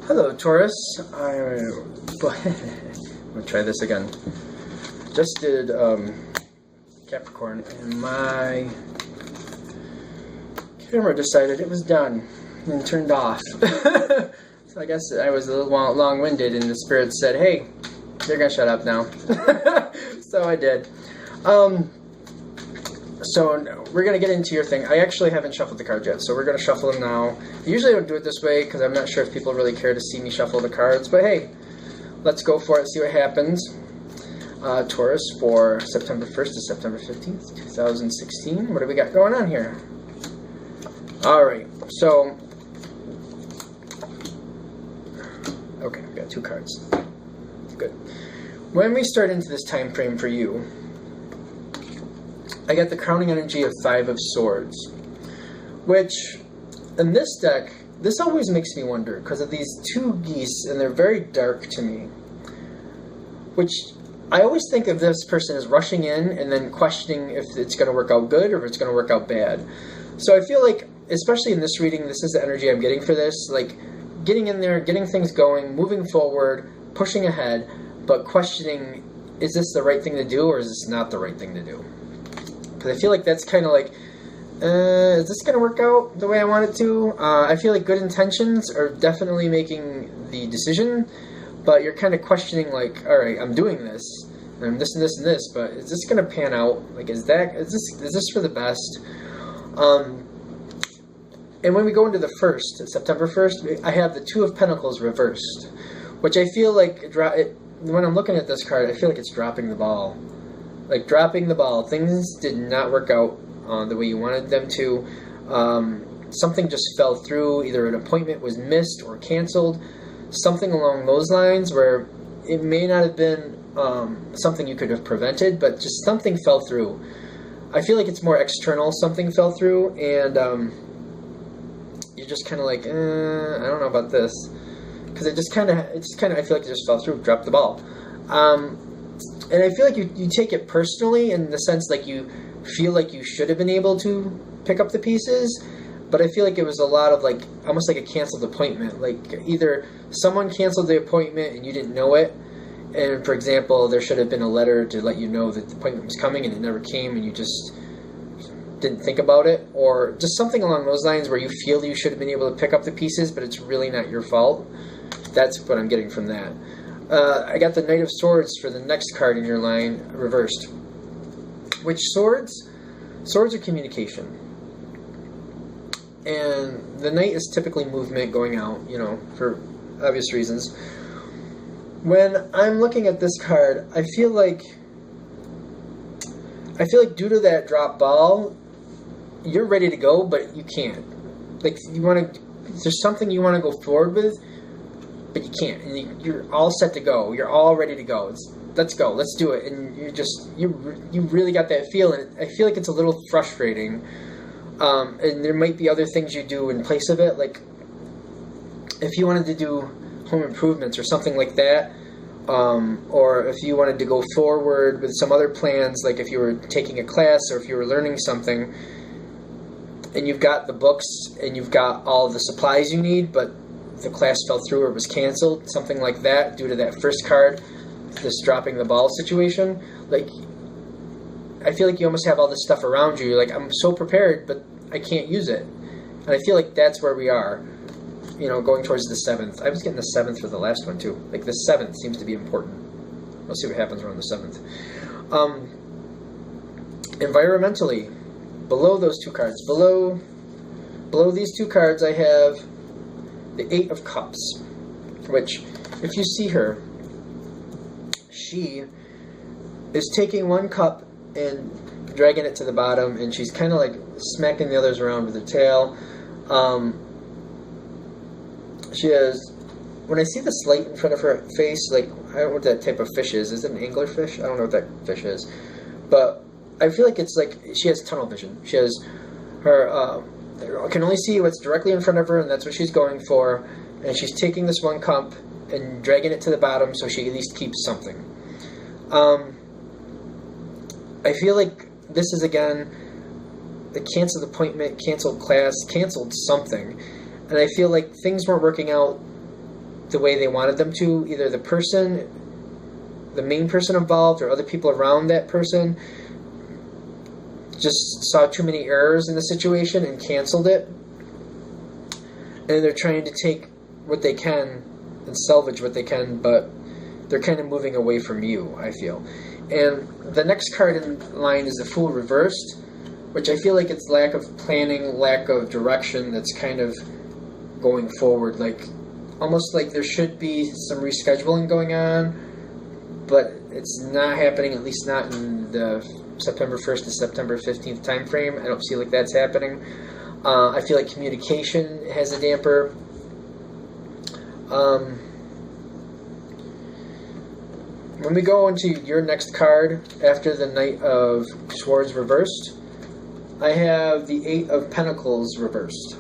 Hello, Taurus. I'm gonna try this again. Just did Capricorn, and my camera decided it was done and turned off. So I guess I was a little long-winded, and the spirit said, "Hey, you're gonna shut up now." So I did. So we're going to get into your thing. I actually haven't shuffled the cards yet, so we're going to shuffle them now. I usually don't do it this way because I'm not sure if people really care to see me shuffle the cards, but hey, let's go for it, see what happens. Taurus for September 1st to September 15th, 2016. What do we got going on here? Alright, so... okay, we got two cards. Good. When we start into this time frame for you, I get the crowning energy of Five of Swords, which, in this deck, this always makes me wonder, because of these two geese, and they're very dark to me, which I always think of this person as rushing in and then questioning if it's going to work out good or if it's going to work out bad. So I feel like, especially in this reading, this is the energy I'm getting for this, like, getting in there, getting things going, moving forward, pushing ahead, but questioning, is this the right thing to do or is this not the right thing to do? Because I feel like that's kind of like, is this going to work out the way I want it to? I feel like good intentions are definitely making the decision, but you're kind of questioning, like, all right, I'm doing this, and I'm this and this and this, but is this going to pan out? Like, is this for the best? And when we go into the 1st, September 1st, I have the Two of Pentacles reversed, which I feel like, when I'm looking at this card, I feel like it's dropping the ball. Like, dropping the ball. Things did not work out the way you wanted them to. Something just fell through. Either an appointment was missed or canceled. Something along those lines where it may not have been something you could have prevented, but just something fell through. I feel like it's more external. Something fell through, and you're just kind of like, I don't know about this. Because I feel like it just fell through, dropped the ball. And I feel like you take it personally in the sense like you feel like you should have been able to pick up the pieces, but I feel like it was a lot of like, almost like a canceled appointment. Like either someone canceled the appointment and you didn't know it, and for example, there should have been a letter to let you know that the appointment was coming and it never came and you just didn't think about it, or just something along those lines where you feel you should have been able to pick up the pieces, but it's really not your fault. That's what I'm getting from that. I got the Knight of Swords for the next card in your line, reversed. Which swords? Swords are communication. And the Knight is typically movement going out, you know, for obvious reasons. When I'm looking at this card, I feel like due to that drop ball, you're ready to go, but you can't. Like, there's something you want to go forward with, but you can't, and you're all set to go. You're all ready to go. Let's go. Let's do it. And you really got that feel, and I feel like it's a little frustrating. And there might be other things you do in place of it, like if you wanted to do home improvements or something like that, or if you wanted to go forward with some other plans, like if you were taking a class or if you were learning something, and you've got the books and you've got all the supplies you need, but the class fell through or was canceled, something like that, due to that first card, this dropping the ball situation. Like, I feel like you almost have all this stuff around you. You're like, I'm so prepared, but I can't use it. And I feel like that's where we are, you know, going towards the 7th. I was getting the 7th for the last one, too. Like, the 7th seems to be important. We'll see what happens around the 7th. Environmentally, below those two cards, below these two cards, I have the Eight of Cups, which, if you see her, she is taking one cup and dragging it to the bottom, and she's kind of like smacking the others around with her tail. She has, when I see the slate in front of her face, like, I don't know what that type of fish is. Is it an anglerfish? I don't know what that fish is. But I feel like it's like she has tunnel vision. She has her, can only see what's directly in front of her, and that's what she's going for. And she's taking this one cup and dragging it to the bottom so she at least keeps something. I feel like this is, again, the canceled appointment, canceled class, canceled something. And I feel like things weren't working out the way they wanted them to. Either the main person involved, or other people around that person just saw too many errors in the situation and canceled it. And they're trying to take what they can and salvage what they can, but they're kind of moving away from you, I feel. And the next card in line is the Fool reversed, which I feel like it's lack of planning, lack of direction that's kind of going forward. Like, almost like there should be some rescheduling going on, but it's not happening, at least not in the September 1st to September 15th time frame. I don't feel like that's happening. I feel like communication has a damper. When we go into your next card after the Knight of Swords reversed, I have the Eight of Pentacles reversed.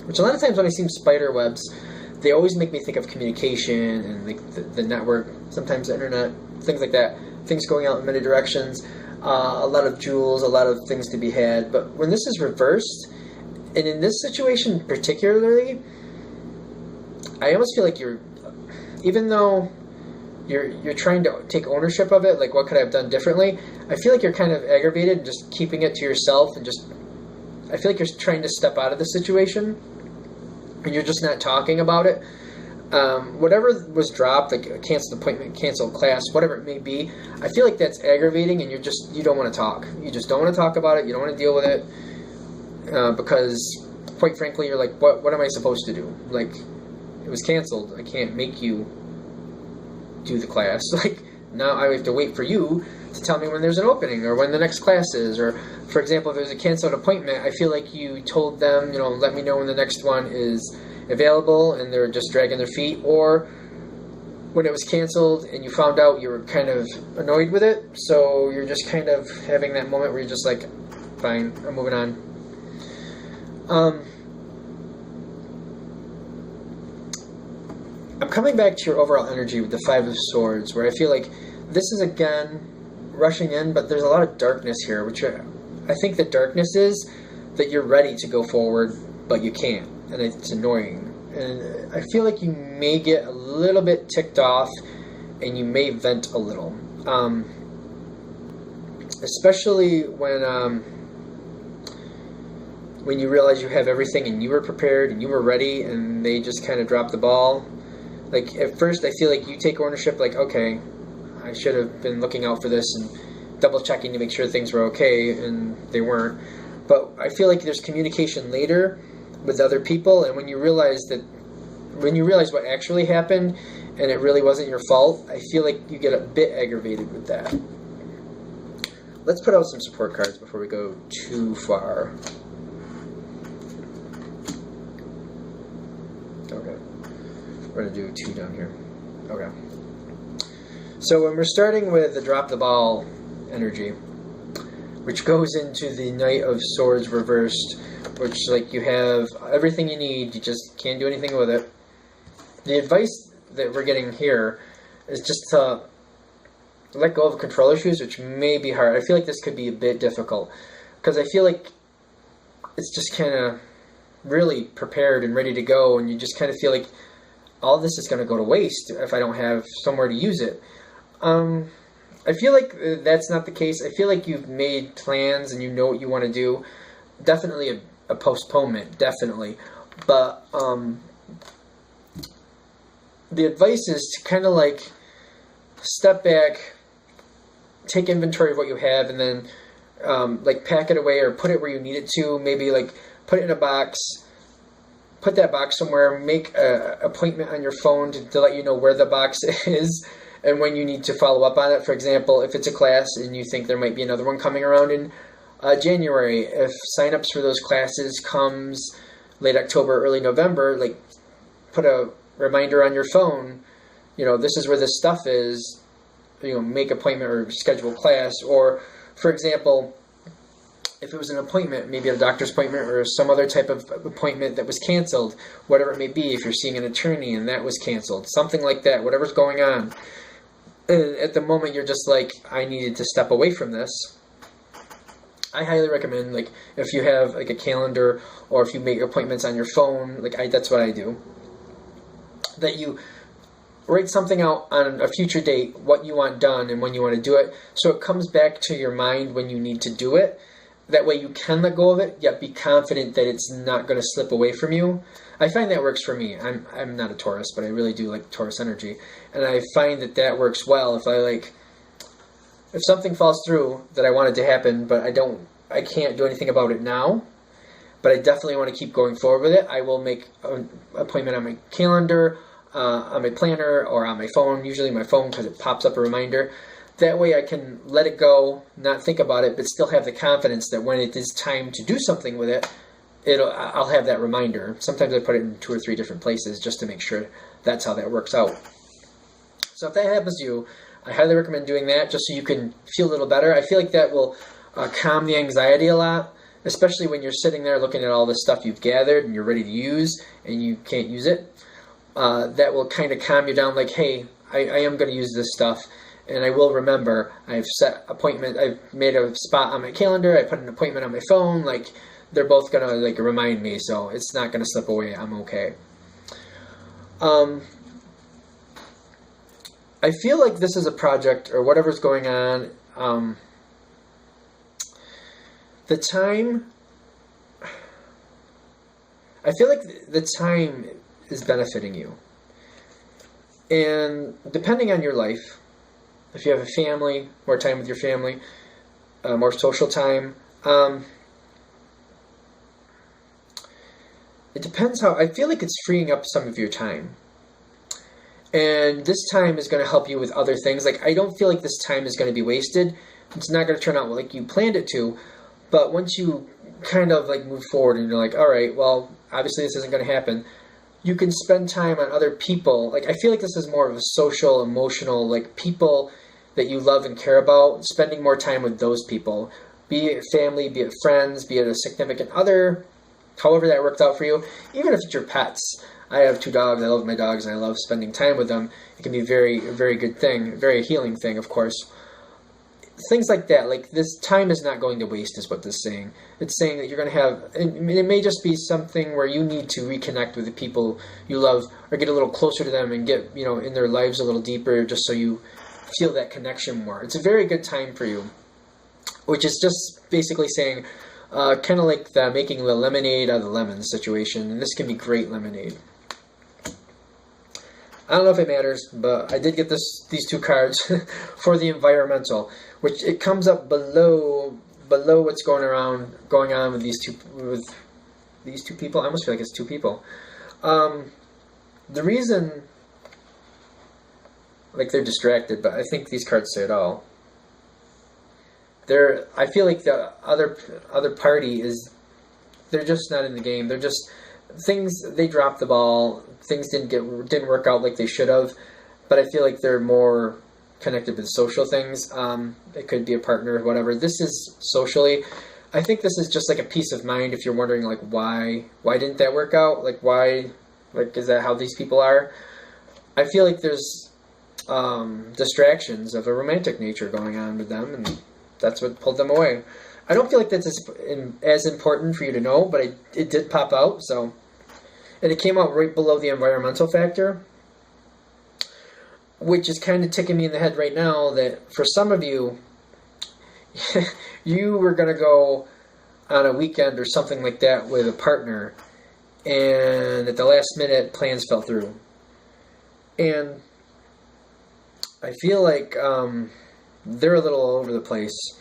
Which a lot of times when I see spider webs, they always make me think of communication and like the network, sometimes the internet, things like that. Things going out in many directions, a lot of jewels, a lot of things to be had. But when this is reversed, and in this situation particularly, I almost feel like even though you're trying to take ownership of it, like what could I have done differently, I feel like you're kind of aggravated and just keeping it to yourself, and I feel like you're trying to step out of the situation, and you're just not talking about it. Whatever was dropped, like a canceled appointment, canceled class, whatever it may be, I feel like that's aggravating, and you don't want to talk. You just don't want to talk about it. You don't want to deal with it, because quite frankly, you're like, what am I supposed to do? Like, it was canceled. I can't make you do the class. Like, now I have to wait for you to tell me when there's an opening or when the next class is. Or, for example, if there's a canceled appointment, I feel like you told them, let me know when the next one is available, and they're just dragging their feet. Or when it was canceled and you found out, you were kind of annoyed with it, so you're just kind of having that moment where you're just like, fine, I'm moving on. I'm coming back to your overall energy with the Five of Swords, where I feel like this is, again, rushing in, but there's a lot of darkness here, which I think the darkness is that you're ready to go forward, but you can't, and it's annoying. And I feel like you may get a little bit ticked off, and you may vent a little. Especially when you realize you have everything, and you were prepared, and you were ready, and they just kind of dropped the ball. Like, at first, I feel like you take ownership, like, okay, I should have been looking out for this and double-checking to make sure things were okay, and they weren't. But I feel like there's communication later with other people, and when you realize what actually happened, and it really wasn't your fault, I feel like you get a bit aggravated with that. Let's put out some support cards before we go too far. Okay. We're going to do 2 down here. Okay. So when we're starting with the drop the ball energy, which goes into the Knight of Swords reversed, which, like, you have everything you need, you just can't do anything with it. The advice that we're getting here is just to let go of control issues, which may be hard. I feel like this could be a bit difficult, because I feel like it's just kind of really prepared and ready to go, and you just kind of feel like all this is going to go to waste if I don't have somewhere to use it. I feel like that's not the case. I feel like you've made plans and you know what you want to do. Definitely a postponement, definitely. But the advice is to kind of like step back, take inventory of what you have, and then like pack it away or put it where you need it to. Maybe like put it in a box. Put that box somewhere, make an appointment on your phone to let you know where the box is and when you need to follow up on it. For example, if it's a class and you think there might be another one coming around in January, if signups for those classes comes late October, early November, like put a reminder on your phone, this is where this stuff is, make appointment or schedule class. Or, for example, if it was an appointment, maybe a doctor's appointment or some other type of appointment that was canceled, whatever it may be, if you're seeing an attorney and that was canceled, something like that, whatever's going on. And at the moment, you're just like, I needed to step away from this. I highly recommend, like, if you have like a calendar or if you make appointments on your phone, like that's what I do. that you write something out on a future date, what you want done and when you want to do it, so it comes back to your mind when you need to do it. That way you can let go of it, yet be confident that it's not going to slip away from you. I find that works for me. I'm not a Taurus, but I really do like Taurus energy. And I find that works well. If something falls through that I wanted to happen, but I can't do anything about it now, but I definitely want to keep going forward with it, I will make an appointment on my calendar, on my planner, or on my phone, usually my phone because it pops up a reminder. That way I can let it go, not think about it, but still have the confidence that when it is time to do something with it, I'll have that reminder. Sometimes I put it in 2 or 3 different places just to make sure that's how that works out. So if that happens to you, I highly recommend doing that just so you can feel a little better. I feel like that will calm the anxiety a lot, especially when you're sitting there looking at all this stuff you've gathered and you're ready to use and you can't use it. That will kind of calm you down, like, hey, I am going to use this stuff, and I will remember. I've made a spot on my calendar, I put an appointment on my phone, like, they're both going to, like, remind me, so it's not going to slip away. I'm okay. I feel like this is a project, or whatever's going on, the time, I feel like the time is benefiting you. And depending on your life, if you have a family, more time with your family, more social time, it depends how, I feel like it's freeing up some of your time. And this time is going to help you with other things. Like, I don't feel like this time is going to be wasted. It's not going to turn out like you planned it to. But once you kind of like move forward and you're like, all right, well, obviously this isn't going to happen, you can spend time on other people. Like, I feel like this is more of a social, emotional, like, people that you love and care about, spending more time with those people. Be it family, be it friends, be it a significant other, however that works out for you. Even if it's your pets. I have 2 dogs. I love my dogs, and I love spending time with them. It can be a very, very good thing, very healing thing, of course. Things like that, like, this time is not going to waste, is what this is saying. It's saying that you're going to have, it may just be something where you need to reconnect with the people you love, or get a little closer to them and get, in their lives a little deeper, just so you feel that connection more. It's a very good time for you, which is just basically saying, kind of like the making the lemonade out of the lemons situation, and this can be great lemonade. I don't know if it matters, but I did get these 2 cards for the environmental, which it comes up below what's going on with these two people. I almost feel like it's 2 people. The reason, like, they're distracted, but I think these cards say it all. I feel like the other party they're just not in the game. They're just they dropped the ball. Things didn't work out like they should have, but I feel like they're more connected with social things. It could be a partner or whatever. This is socially. I think this is just like a peace of mind if you're wondering, like, why didn't that work out? Like, why, like, is that how these people are? I feel like there's distractions of a romantic nature going on with them, and that's what pulled them away. I don't feel like that's as important for you to know, but it did pop out, so. And it came out right below the environmental factor, which is kind of ticking me in the head right now that for some of you, you were going to go on a weekend or something like that with a partner, and at the last minute, plans fell through. And I feel like they're a little all over the place.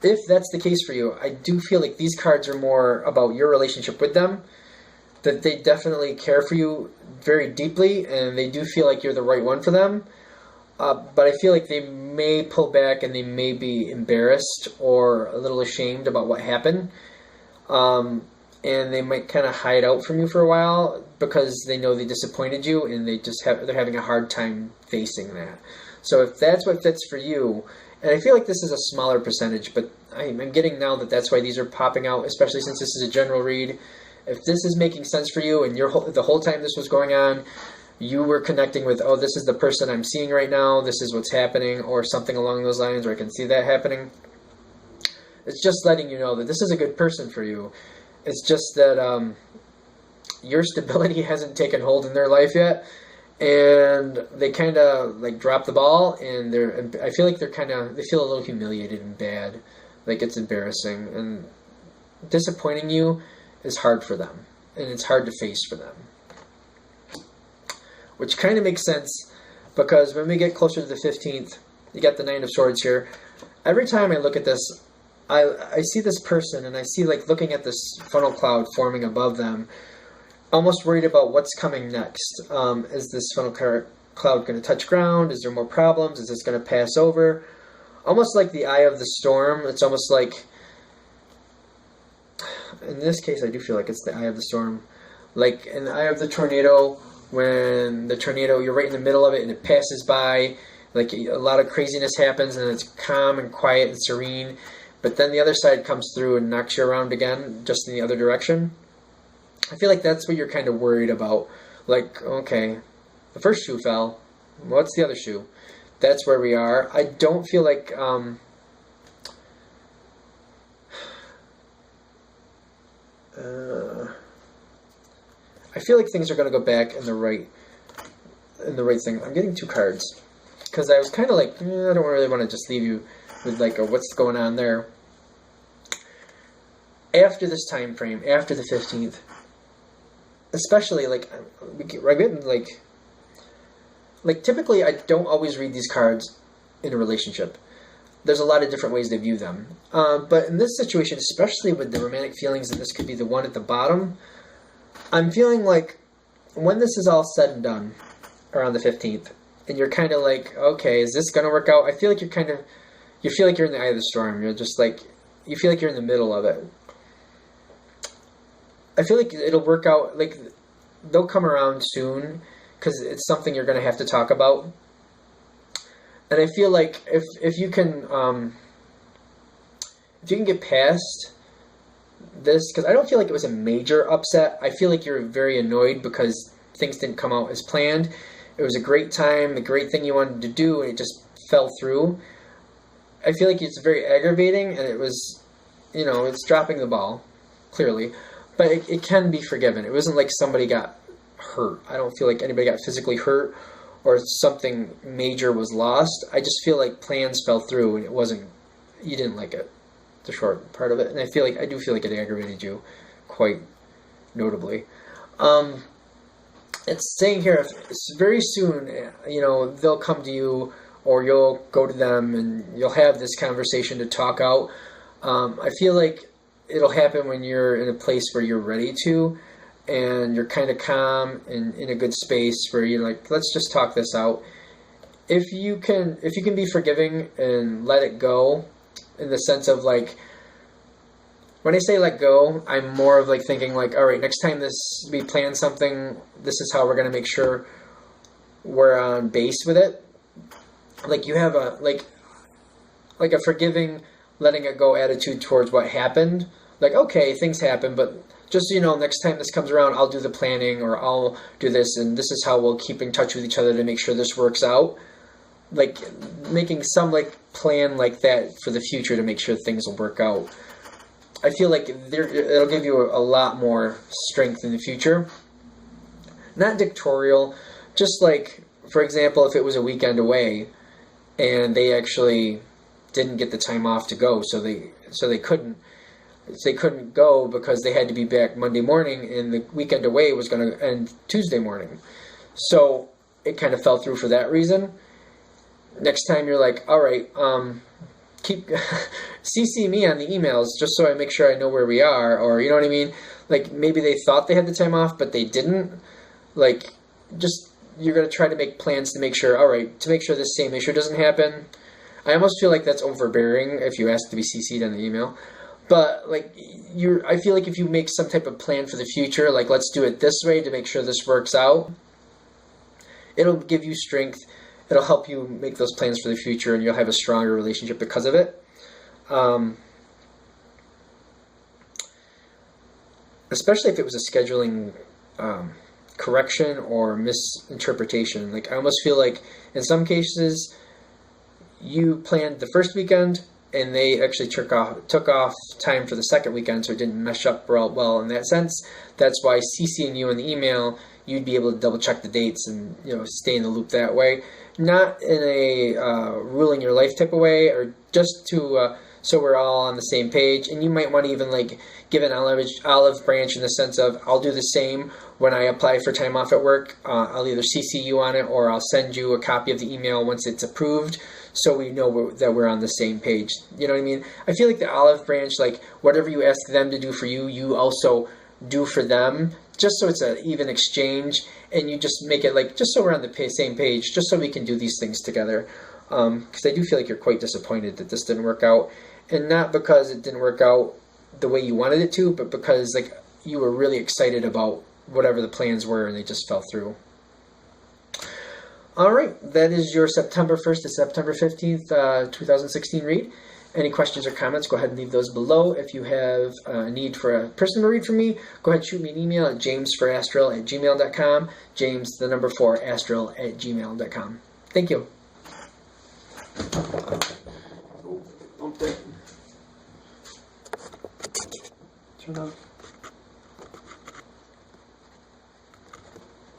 If that's the case for you, I do feel like these cards are more about your relationship with them, that they definitely care for you very deeply, and they do feel like you're the right one for them. But I feel like they may pull back and they may be embarrassed or a little ashamed about what happened. And they might kind of hide out from you for a while because they know they disappointed you, and they're having a hard time facing that. So if that's what fits for you, and I feel like this is a smaller percentage, but I'm getting now that that's why these are popping out, especially since this is a general read. If this is making sense for you, and the whole time this was going on, you were connecting with, oh, this is the person I'm seeing right now, this is what's happening, or something along those lines, or I can see that happening. It's just letting you know that this is a good person for you. It's just that your stability hasn't taken hold in their life yet, and they kind of like drop the ball, and I feel like they feel a little humiliated and bad, like it's embarrassing, and disappointing you is hard for them, and it's hard to face for them, which kind of makes sense because when we get closer to the 15th, you got the Nine of Swords here. Every time I look at this, I see this person, and I see like looking at this funnel cloud forming above them, almost worried about what's coming next. Is this funnel cloud going to touch ground? Is there more problems? Is this going to pass over? Almost like the eye of the storm. It's almost like, in this case, I do feel like it's the eye of the storm. Like in the eye of the tornado, when the tornado, you're right in the middle of it and it passes by, like a lot of craziness happens and it's calm and quiet and serene, but then the other side comes through and knocks you around again, just in the other direction. I feel like that's what you're kind of worried about. Like, okay, the first shoe fell. What's the other shoe? That's where we are. I don't feel like I feel like things are going to go back in the right thing. I'm getting two cards because I was kind of like, I don't really want to just leave you with like what's going on there. After this time frame, after the 15th, especially like I'm getting like typically I don't always read these cards in a relationship. There's a lot of different ways to view them. But in this situation, especially with the romantic feelings, and this could be the one at the bottom, I'm feeling like when this is all said and done around the 15th, and you're kind of like, okay, is this going to work out? I feel like you feel like you're in the eye of the storm. You're just like, you feel like you're in the middle of it. I feel like it'll work out, like they'll come around soon because it's something you're going to have to talk about. And I feel like if you can get past this, because I don't feel like it was a major upset. I feel like you're very annoyed because things didn't come out as planned. It was a great time, the great thing you wanted to do, and it just fell through. I feel like it's very aggravating, and it was, it's dropping the ball, clearly. But it can be forgiven. It wasn't like somebody got hurt. I don't feel like anybody got physically hurt or something major was lost. I just feel like plans fell through and you didn't like it, the short part of it. And I do feel like it aggravated you quite notably. It's saying here, very soon, they'll come to you or you'll go to them and you'll have this conversation to talk out. I feel like it'll happen when you're in a place where you're ready to, and you're kind of calm and in a good space where you're like, let's just talk this out. If you can be forgiving and let it go, in the sense of like, when I say let go, I'm more of like thinking like, all right, next time we plan something, this is how we're going to make sure we're on base with it. Like you have a forgiving, letting it go attitude towards what happened. Like, okay, things happen, but just so you know, next time this comes around, I'll do the planning, or I'll do this, and this is how we'll keep in touch with each other to make sure this works out. Like, making some, like, plan like that for the future to make sure things will work out. I feel like it'll give you a lot more strength in the future. Not dictatorial, just like, for example, if it was a weekend away, and they actually didn't get the time off to go, so they couldn't go because they had to be back Monday morning, and the weekend away was going to end Tuesday morning. So it kind of fell through for that reason. Next time you're like, all right, keep CC me on the emails just so I make sure I know where we are, or you know what I mean? Like maybe they thought they had the time off, but they didn't. Like, just you're going to try to make plans to make sure, all right, to make sure this same issue doesn't happen. I almost feel like that's overbearing if you ask to be CC'd on the email. But like I feel like if you make some type of plan for the future, like let's do it this way to make sure this works out, it'll give you strength. It'll help you make those plans for the future, and you'll have a stronger relationship because of it. Especially if it was a scheduling correction or misinterpretation. Like I almost feel like in some cases you planned the first weekend and they actually took off time for the second weekend, so it didn't mesh up well in that sense. That's why CCing you in the email, you'd be able to double check the dates and stay in the loop that way. Not in a ruling your life type of way, or just to so we're all on the same page. And you might want to even like give an olive branch in the sense of, I'll do the same when I apply for time off at work. I'll either CC you on it, or I'll send you a copy of the email once it's approved, so we know that we're on the same page. You know what I mean? I feel like the olive branch, like whatever you ask them to do for you, you also do for them, just so it's an even exchange, and you just make it like, just so we're on the same page, just so we can do these things together. Because I do feel like you're quite disappointed that this didn't work out, and not because it didn't work out the way you wanted it to, but because like you were really excited about whatever the plans were and they just fell through. All right, that is your September 1st to September 15th, 2016 read. Any questions or comments, go ahead and leave those below. If you have a need for a personal read from me, go ahead and shoot me an email at jamesforastral@gmail.com. James, the number 4, astral@gmail.com. Thank you. Oh, bumped it. Turn off.